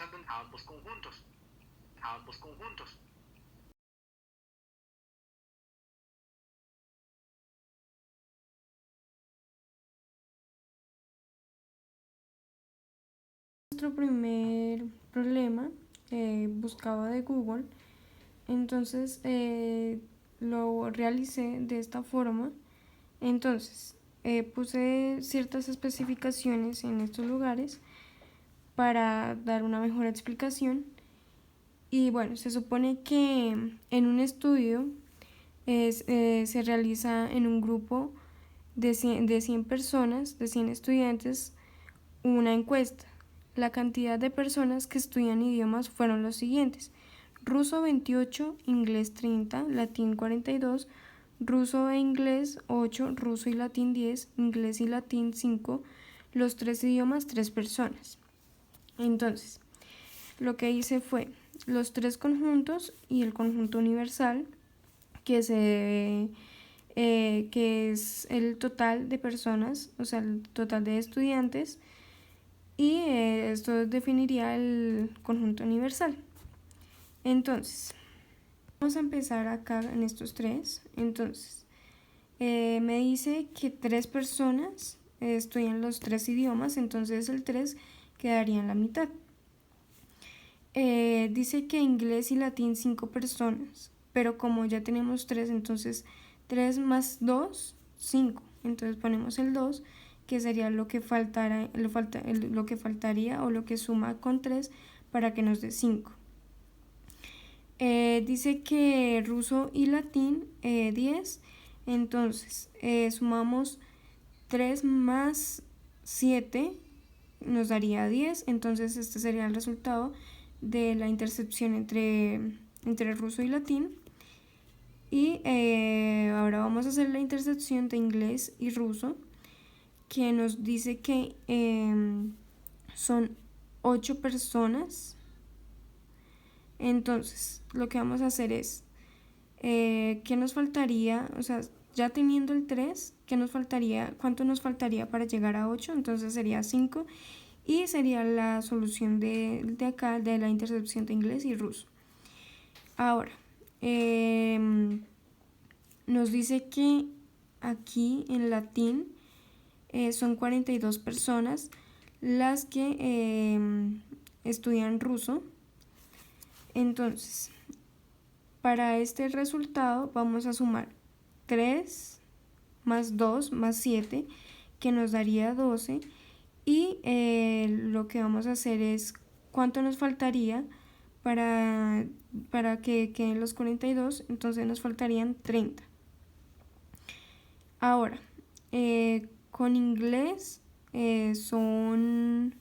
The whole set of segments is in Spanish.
pensando en ambos conjuntos. Nuestro primer problema buscaba de Google, entonces lo realicé de esta forma. Entonces puse ciertas especificaciones en estos lugares para dar una mejor explicación. Y bueno, se supone que en un estudio se realiza en un grupo de 100 personas, de 100 estudiantes, una encuesta. La cantidad de personas que estudian idiomas fueron los siguientes: ruso 28, inglés 30, latín 42, ruso e inglés 8, ruso y latín 10, inglés y latín 5, los tres idiomas 3 personas. Entonces, lo que hice fue los tres conjuntos y el conjunto universal, que es el total de personas, o sea, el total de estudiantes, y esto definiría el conjunto universal. Entonces, vamos a empezar acá en estos tres. Entonces, me dice que 3 personas estudian los 3 idiomas, entonces el 3 quedaría en la mitad. Dice que inglés y latín 5 personas, pero como ya tenemos 3, entonces 3 más 2, 5. Entonces ponemos el 2, que sería lo que faltaría o lo que suma con 3 para que nos dé 5. Dice que ruso y latín 10, entonces sumamos 3 más 7 nos daría 10, entonces este sería el resultado de la intercepción entre ruso y latín. Y ahora vamos a hacer la intercepción de inglés y ruso, que nos dice que son 8 personas. Entonces lo que vamos a hacer es, ¿qué nos faltaría? O sea, ya teniendo el 3, ¿qué nos faltaría? ¿Cuánto nos faltaría para llegar a 8? Entonces sería 5 y sería la solución de acá de la intercepción de inglés y ruso. Ahora, nos dice que aquí en latín son 42 personas las que estudian ruso. Entonces, para este resultado vamos a sumar 3 más 2 más 7, que nos daría 12. Y lo que vamos a hacer es cuánto nos faltaría para, que queden los 42, entonces nos faltarían 30. Ahora, con inglés son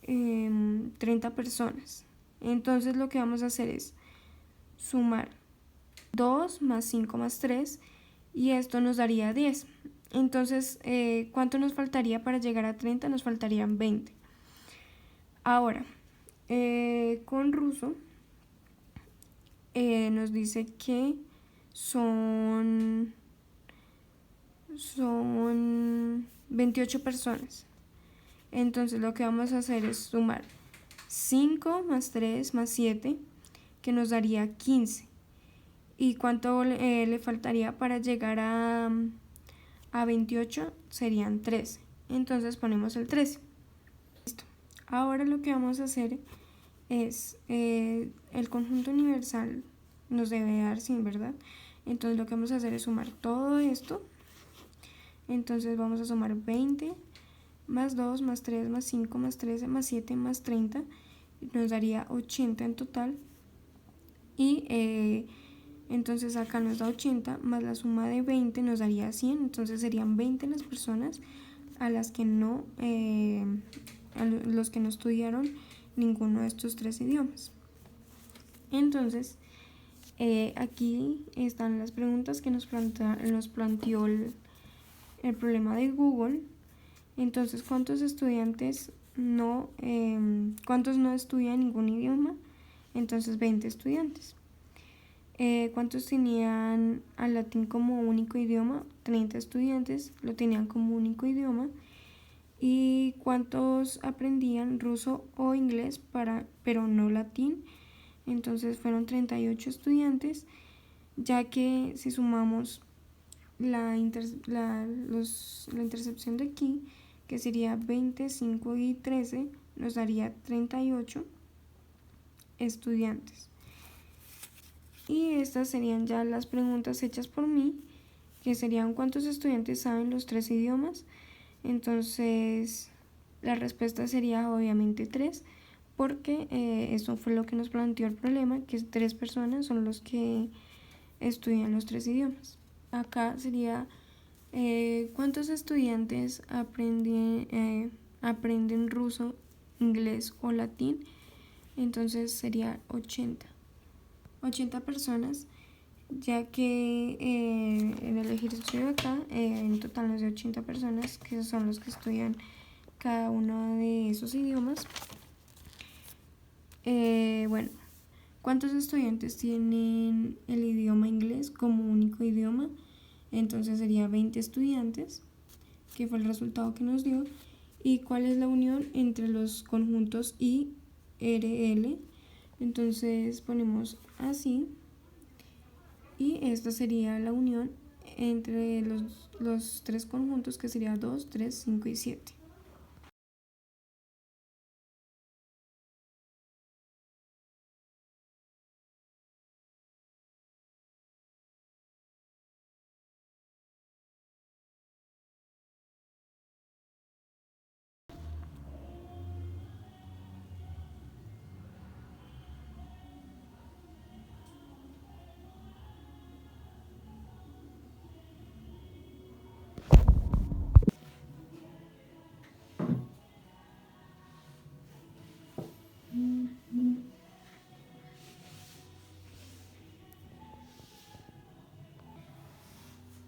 30 personas. Entonces lo que vamos a hacer es sumar 2 más 5 más 3 y esto nos daría 10. Entonces, ¿cuánto nos faltaría para llegar a 30? Nos faltarían 20. Ahora, con ruso nos dice que son 28 personas. Entonces lo que vamos a hacer es sumar 5 más 3 más 7, que nos daría 15. ¿Y cuánto le faltaría para llegar a 28? Serían 13. Entonces ponemos el 13. Listo. Ahora lo que vamos a hacer es el conjunto universal nos debe dar 100, ¿verdad? Entonces lo que vamos a hacer es sumar todo esto. Entonces vamos a sumar 20 más 2 más 3 más 5 más 13 más 7 más 30, nos daría 80 en total. Y entonces acá nos da 80 más la suma de 20 nos daría 100, entonces serían 20 las personas a las que no a los que no estudiaron ninguno de estos 3 idiomas. Entonces aquí están las preguntas que nos planteó el problema de Google. Entonces, ¿cuántos estudiantes cuántos no estudian ningún idioma? Entonces 20 estudiantes. ¿Cuántos tenían al latín como único idioma? 30 estudiantes lo tenían como único idioma. y cuántos aprendían ruso o inglés pero no latín. Entonces fueron 38 estudiantes, ya que si sumamos la intercepción de aquí, que sería 25 y 13, nos daría 38 estudiantes. Y estas serían ya las preguntas hechas por mí, que serían cuántos estudiantes saben los 3 idiomas. Entonces la respuesta sería obviamente 3, porque eso fue lo que nos planteó el problema, que 3 personas son los que estudian los 3 idiomas. Acá sería cuántos estudiantes aprenden ruso, inglés o latín. Entonces sería 80 personas, ya que en el ejercicio de acá en total nos de 80 personas, que son los que estudian cada uno de esos idiomas. Bueno, ¿cuántos estudiantes tienen el idioma inglés como único idioma? Entonces sería 20 estudiantes, que fue el resultado que nos dio. ¿Y cuál es la unión entre los conjuntos IRL? Entonces ponemos así, y esta sería la unión entre los 3 conjuntos, que sería 2, 3, 5 y 7.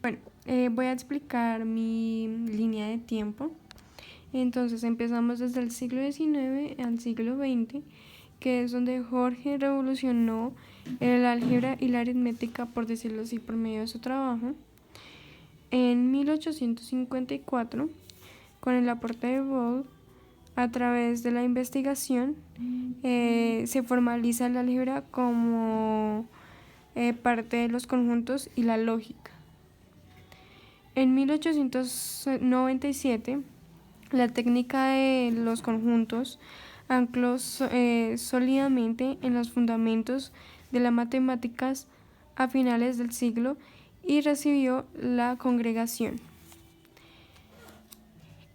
Bueno, voy a explicar mi línea de tiempo. Entonces empezamos desde el siglo XIX al siglo XX, que es donde Jorge revolucionó el álgebra y la aritmética, por decirlo así, por medio de su trabajo. En 1854, con el aporte de Boole, a través de la investigación, se formaliza el álgebra como parte de los conjuntos y la lógica. En 1897, la técnica de los conjuntos ancló sólidamente en los fundamentos de las matemáticas a finales del siglo y recibió la congregación.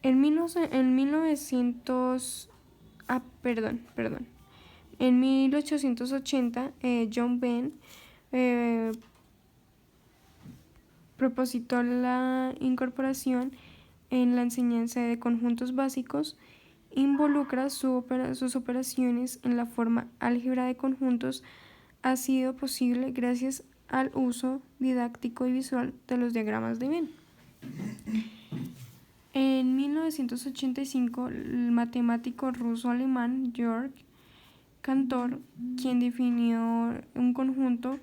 En 1880, John Venn propositó la incorporación en la enseñanza de conjuntos básicos. Involucra sus operaciones en la forma álgebra de conjuntos. Ha sido posible gracias al uso didáctico y visual de los diagramas de Venn. En 1985, el matemático ruso-alemán Georg Cantor, quien definió un conjunto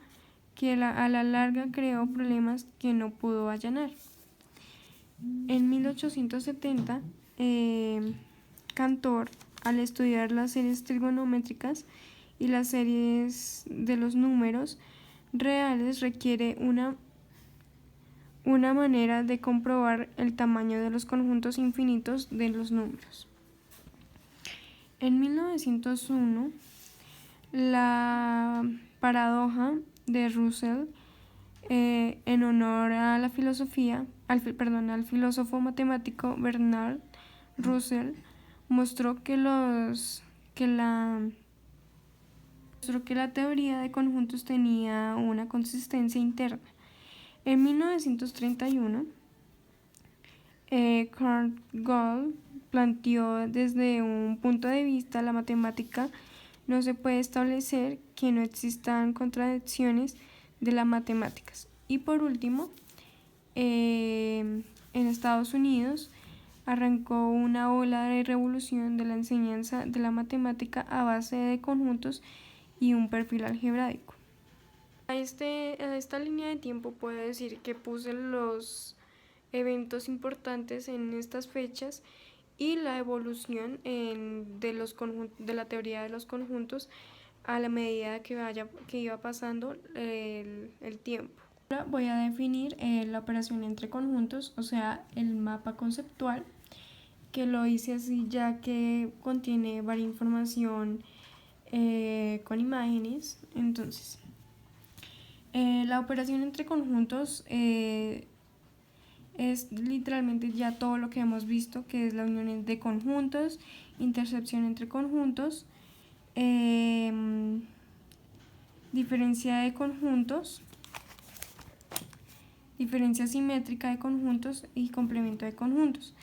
que a la larga creó problemas que no pudo allanar. En 1870, Cantor, al estudiar las series trigonométricas y las series de los números reales, requiere una manera de comprobar el tamaño de los conjuntos infinitos de los números. En 1901, la paradoja de Russell, en honor a al filósofo matemático Bernard Russell, mostró que la teoría de conjuntos tenía una consistencia interna. En 1931, Kurt Gödel planteó desde un punto de vista la matemática. No se puede establecer que no existan contradicciones de las matemáticas. Y por último, en Estados Unidos arrancó una ola de revolución de la enseñanza de la matemática a base de conjuntos y un perfil algebraico. A esta línea de tiempo puedo decir que puse los eventos importantes en estas fechas y la evolución de la teoría de los conjuntos a la medida que iba pasando el tiempo. Ahora voy a definir la operación entre conjuntos, o sea, el mapa conceptual, que lo hice así ya que contiene varias información con imágenes. Entonces, la operación entre conjuntos es literalmente ya todo lo que hemos visto, que es la unión de conjuntos, intercepción entre conjuntos, diferencia de conjuntos, diferencia simétrica de conjuntos y complemento de conjuntos.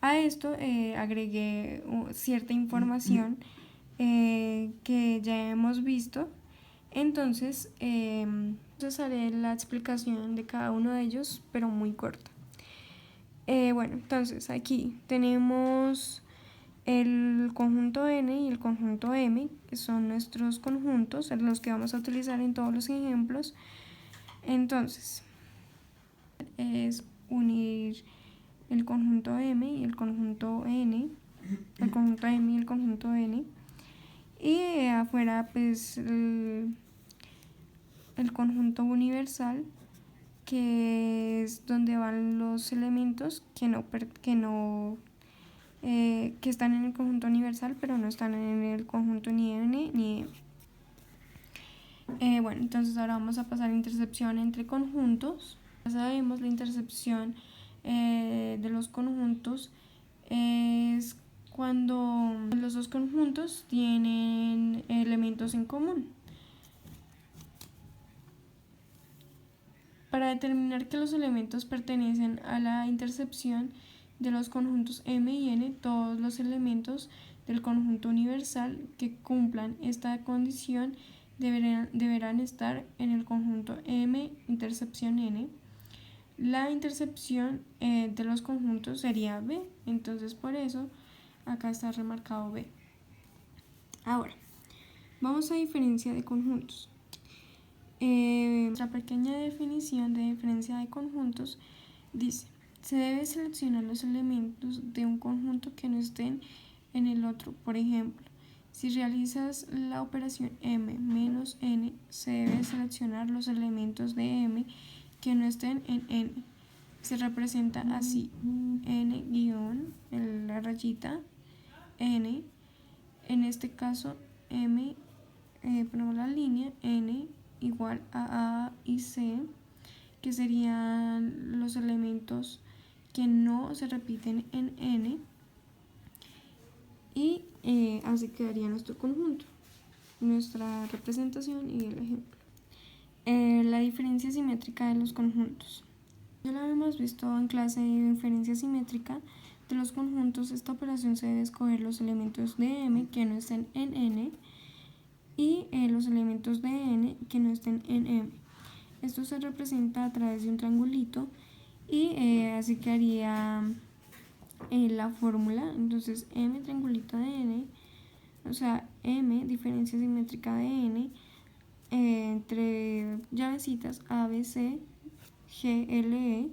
A esto agregué cierta información que ya hemos visto. Entonces haré la explicación de cada uno de ellos, pero muy corta. Bueno, entonces aquí tenemos el conjunto N y el conjunto M, que son nuestros conjuntos, los que vamos a utilizar en todos los ejemplos. Entonces, es unir el conjunto M y el conjunto N, el conjunto M y el conjunto N, y afuera pues el conjunto universal, que es donde van los elementos que están en el conjunto universal pero no están en el conjunto ni N ni M. Bueno, entonces ahora vamos a pasar a intercepción entre conjuntos. Ya sabemos, la intercepción de los conjuntos es cuando los dos conjuntos tienen elementos en común. Para determinar que los elementos pertenecen a la intercepción de los conjuntos M y N, todos los elementos del conjunto universal que cumplan esta condición deberán estar en el conjunto M intercepción N. La intercepción de los conjuntos sería B, entonces por eso acá está remarcado B. Ahora, vamos a diferencia de conjuntos. Nuestra pequeña definición de diferencia de conjuntos dice: se debe seleccionar los elementos de un conjunto que no estén en el otro. Por ejemplo, si realizas la operación M menos N, se debe seleccionar los elementos de M que no estén en N. Se representa así: N guión, la rayita, N, en este caso M, ponemos la línea, N igual a y C, que serían los elementos que no se repiten en N, y así quedaría nuestro conjunto, nuestra representación y el ejemplo. La diferencia simétrica de los conjuntos. Ya lo habíamos visto en clase de diferencia simétrica de los conjuntos. Esta operación se debe escoger los elementos de M que no estén en N y los elementos de N que no estén en M. Esto se representa a través de un triangulito y así quedaría la fórmula. Entonces M triangulito de N, o sea M diferencia simétrica de N, entre llavecitas A, B, C, G, L,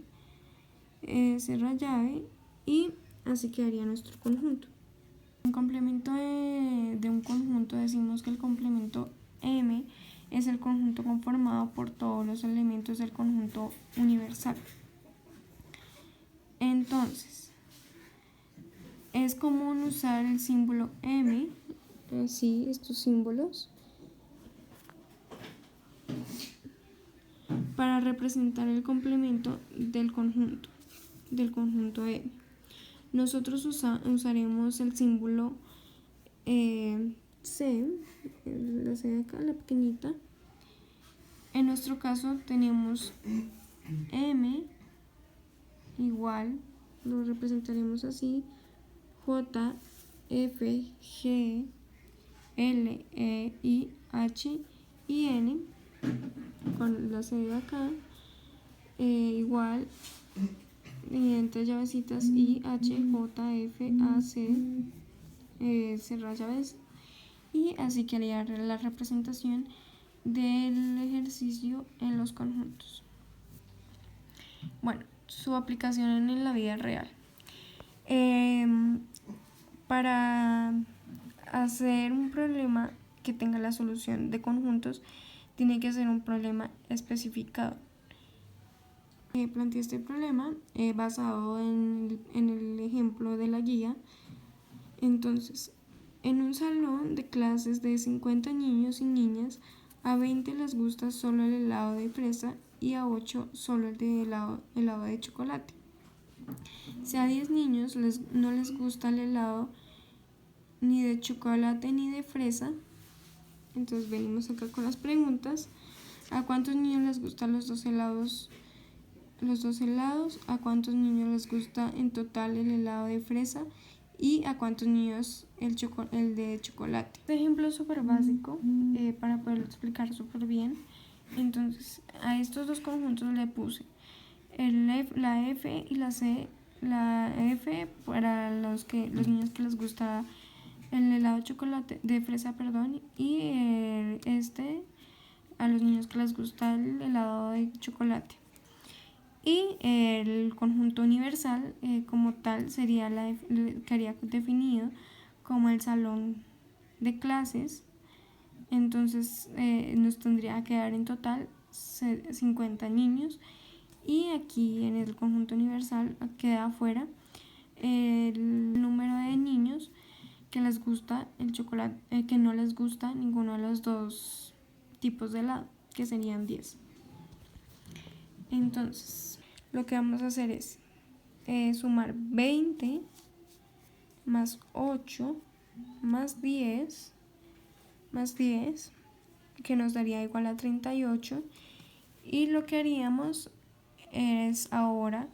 E, cerra llave, y así quedaría nuestro conjunto. En complemento de un conjunto decimos que el complemento M es el conjunto conformado por todos los elementos del conjunto universal. Entonces, es común usar el símbolo M, así, estos símbolos, para representar el complemento del conjunto M. Nosotros usaremos el símbolo C, la C de acá, la pequeñita. En nuestro caso tenemos M igual, lo representaremos así, J, F, G, L, E, I, H y N, con la C de acá, igual, entre llavecitas I, H, J, F, A, C, cerrar llaves, y así quedaría la representación del ejercicio en los conjuntos. Bueno, su aplicación en la vida real. para hacer un problema que tenga la solución de conjuntos, tiene que ser un problema especificado. Planteé este problema basado en el ejemplo de la guía. Entonces, en un salón de clases de 50 niños y niñas, a 20 les gusta solo el helado de fresa y a 8 solo el de helado de chocolate. Si a 10 niños no les gusta el helado ni de chocolate ni de fresa, entonces venimos acá con las preguntas. ¿A cuántos niños les gustan los dos helados? ¿A cuántos niños les gusta en total el helado de fresa? ¿Y a cuántos niños el de chocolate? Este ejemplo es súper básico para poderlo explicar súper bien. Entonces, a estos dos conjuntos le puse la F y la C. La F para los niños que les gusta el helado de chocolate, de fresa, perdón, y este a los niños que les gusta el helado de chocolate. Y el conjunto universal como tal quedaría definido como el salón de clases. Entonces nos tendría que dar en total 50 niños, y aquí en el conjunto universal queda afuera el número de niños que les gusta el chocolate, que no les gusta ninguno de los dos tipos de helado, que serían 10. Entonces, lo que vamos a hacer es sumar 20 más 8 más 10, que nos daría igual a 38. Y lo que haríamos es ahora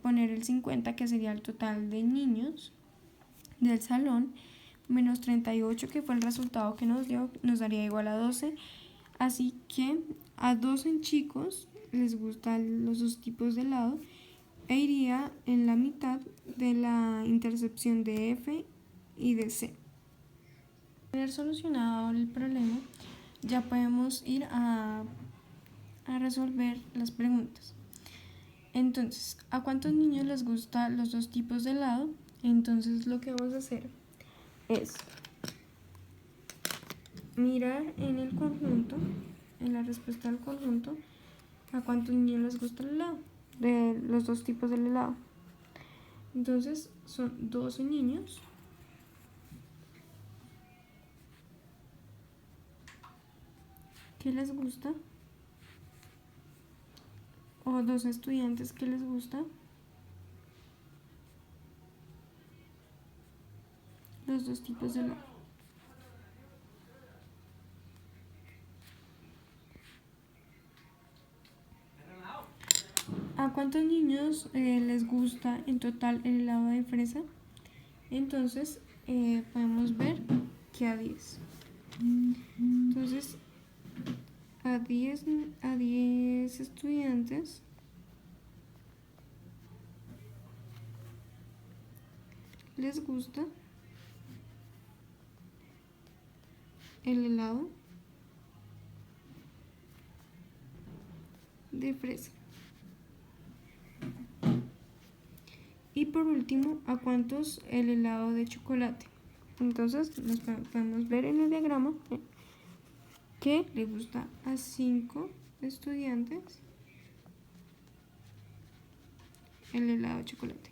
poner el 50, que sería el total de niños del salón, menos 38, que fue el resultado que nos dio, nos daría igual a 12. Así que a 12 chicos les gustan los dos tipos de helado e iría en la mitad de la intercepción de F y de C. Al haber solucionado el problema, ya podemos ir a resolver las preguntas. Entonces, ¿a cuántos niños les gustan los dos tipos de helado? Entonces lo que vamos a hacer es mirar en el conjunto, en la respuesta del conjunto, a cuántos niños les gusta el helado, de los dos tipos del helado. Entonces son 12 niños que les gusta, o 12 estudiantes que les gusta los dos tipos de helado. ¿A cuántos niños les gusta en total el helado de fresa? Entonces podemos ver que a 10. Entonces a 10 estudiantes les gusta el helado de fresa. Y por último, ¿a cuántos el helado de chocolate? Entonces nos podemos ver en el diagrama que le gusta a 5 estudiantes el helado de chocolate.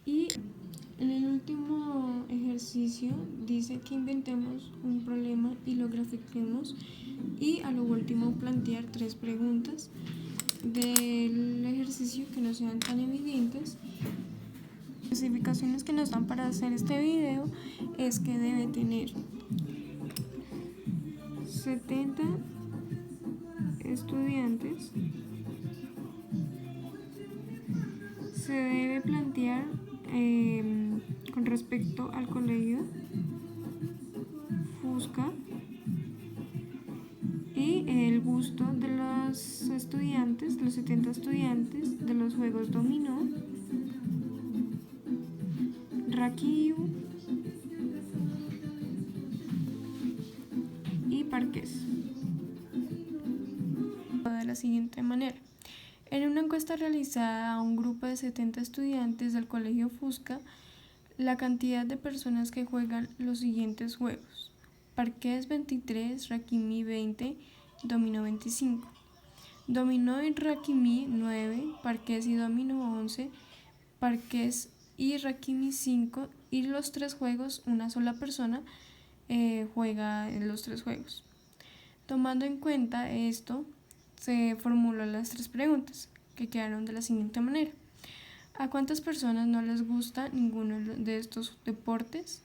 Y en el último ejercicio dice que inventemos un problema y lo grafiquemos, y a lo último plantear 3 preguntas del ejercicio que no sean tan evidentes. Las especificaciones que nos dan para hacer este video es que debe tener 70 estudiantes, se debe plantear con respecto al colegio Fusca y el gusto de los estudiantes, los 70 estudiantes, de los juegos dominó, raquí y parqués. De la siguiente manera. En una encuesta realizada a un grupo de 70 estudiantes del Colegio Fusca, la cantidad de personas que juegan los siguientes juegos: parqués 23, raquimí 20, dominó 25. Dominó y raquimí 9, parqués y dominó 11, parqués y raquimí 5, y los tres juegos, una sola persona juega en los tres juegos. Tomando en cuenta esto, se formuló las tres preguntas, que quedaron de la siguiente manera: ¿a cuántas personas no les gusta ninguno de estos deportes?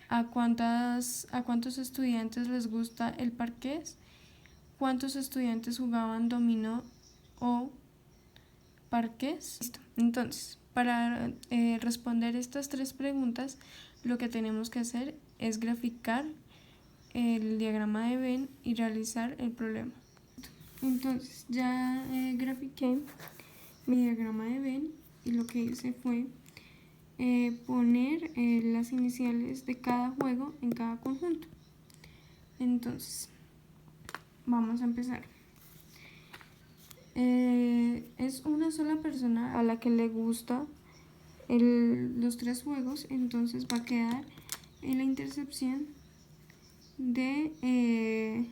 ¿A cuántos estudiantes les gusta el parqués? ¿Cuántos estudiantes jugaban dominó o parqués? Listo. Entonces, para responder estas tres preguntas, lo que tenemos que hacer es graficar el diagrama de Venn y realizar el problema. Entonces, ya grafiqué mi diagrama de Venn y lo que hice fue poner las iniciales de cada juego en cada conjunto. Entonces, vamos a empezar. Es una sola persona a la que le gusta los tres juegos, entonces va a quedar en la intercepción del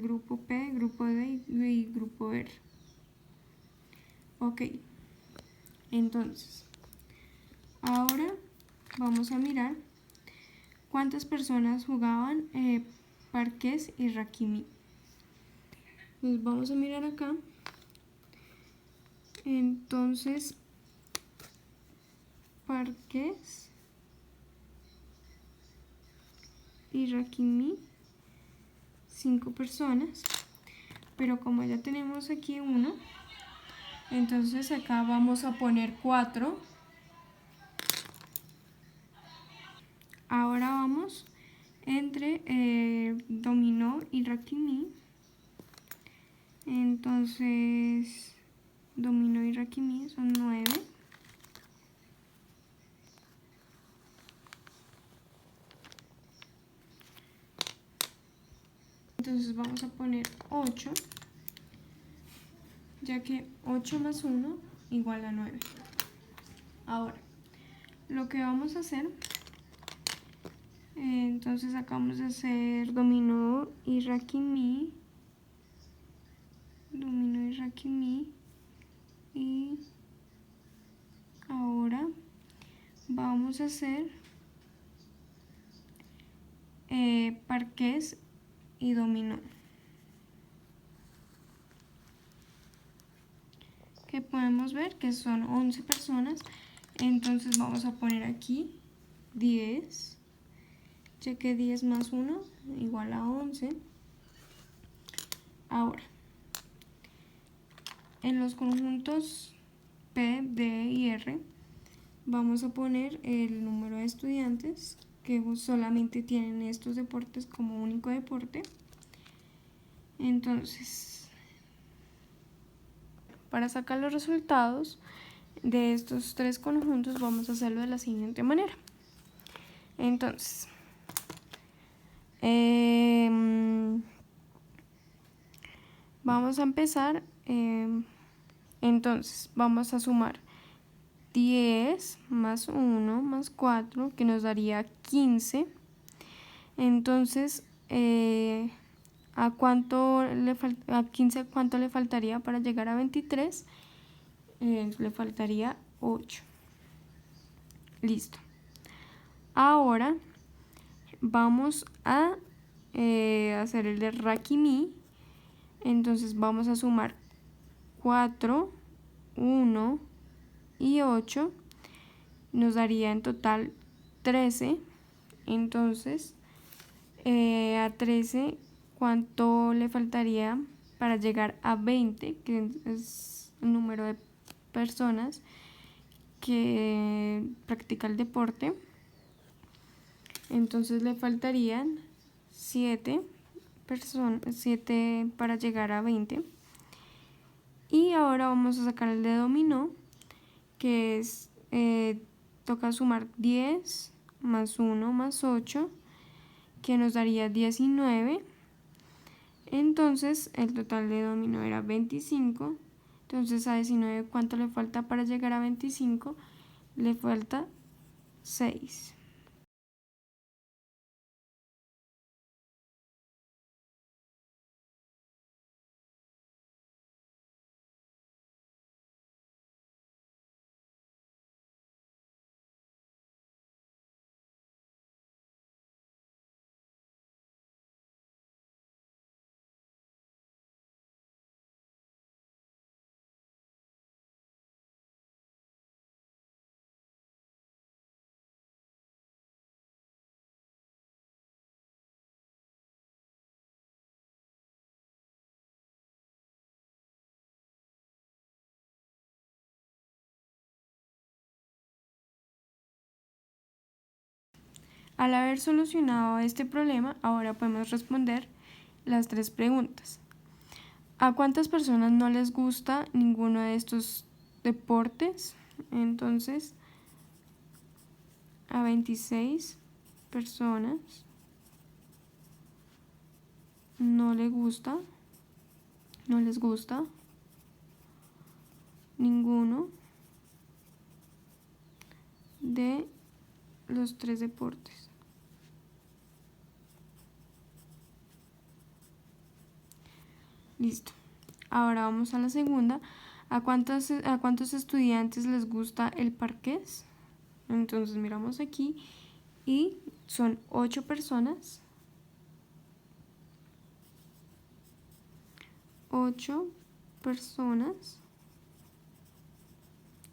grupo P, grupo D y grupo R. Ok, entonces ahora vamos a mirar cuántas personas jugaban parqués y raquimí. Pues vamos a mirar acá. Entonces, parqués y raquimí, 5 personas, pero como ya tenemos aquí 1, entonces acá vamos a poner 4. Ahora vamos entre dominó y raquimí. Entonces, dominó y raquimí son 9. Entonces vamos a poner 8, ya que 8 más 1 igual a 9. Ahora, lo que vamos a hacer, entonces acabamos de hacer dominó y raquimí, y ahora vamos a hacer parqués y dominó, que podemos ver que son 11 personas. Entonces vamos a poner aquí 10, ya que 10 más 1 igual a 11. Ahora, en los conjuntos P, D y R vamos a poner el número de estudiantes que solamente tienen estos deportes como único deporte. Entonces, para sacar los resultados de estos tres conjuntos vamos a hacerlo de la siguiente manera. Entonces, vamos a empezar. Entonces, vamos a sumar 10 más 1 más 4, que nos daría 15. Entonces, ¿a 15 cuánto le faltaría para llegar a 23? Le faltaría 8. Listo. Ahora vamos a hacer el de raquimí. Entonces vamos a sumar 4, 1 y 8. Nos daría en total 13. Entonces, a 13, ¿cuánto le faltaría para llegar a 20? Que es el número de personas que practica el deporte. Entonces le faltarían 7 para llegar a 20. Y ahora vamos a sacar el de dominó, que es toca sumar 10 más 1 más 8, que nos daría 19. Entonces el total de dominó era 25. Entonces a 19, ¿cuánto le falta para llegar a 25? Le falta 6. Al haber solucionado este problema, ahora podemos responder las 3 preguntas. ¿A cuántas personas no les gusta ninguno de estos deportes? Entonces, a 26 personas no les gusta ninguno de los 3 deportes. Listo. Ahora vamos a la segunda. ¿A cuántos estudiantes les gusta el parqués? Entonces miramos aquí y son 8 personas. 8 personas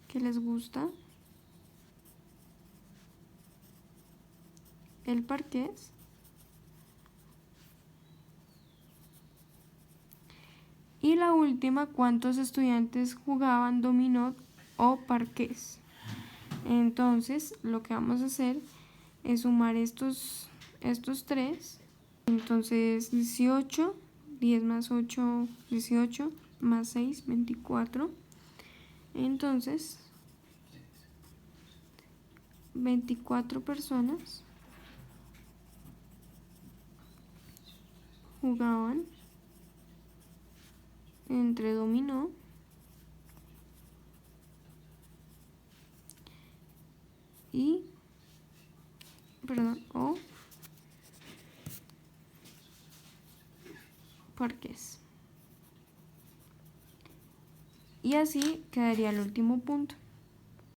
que les gusta el parqués. Y la última, ¿cuántos estudiantes jugaban dominó o parqués? Entonces, lo que vamos a hacer es sumar estos 3. Entonces, 18, 10 más 8, 18, más 6, 24. Entonces, 24 personas jugaban entre dominó y o parqués. Y así quedaría el último punto.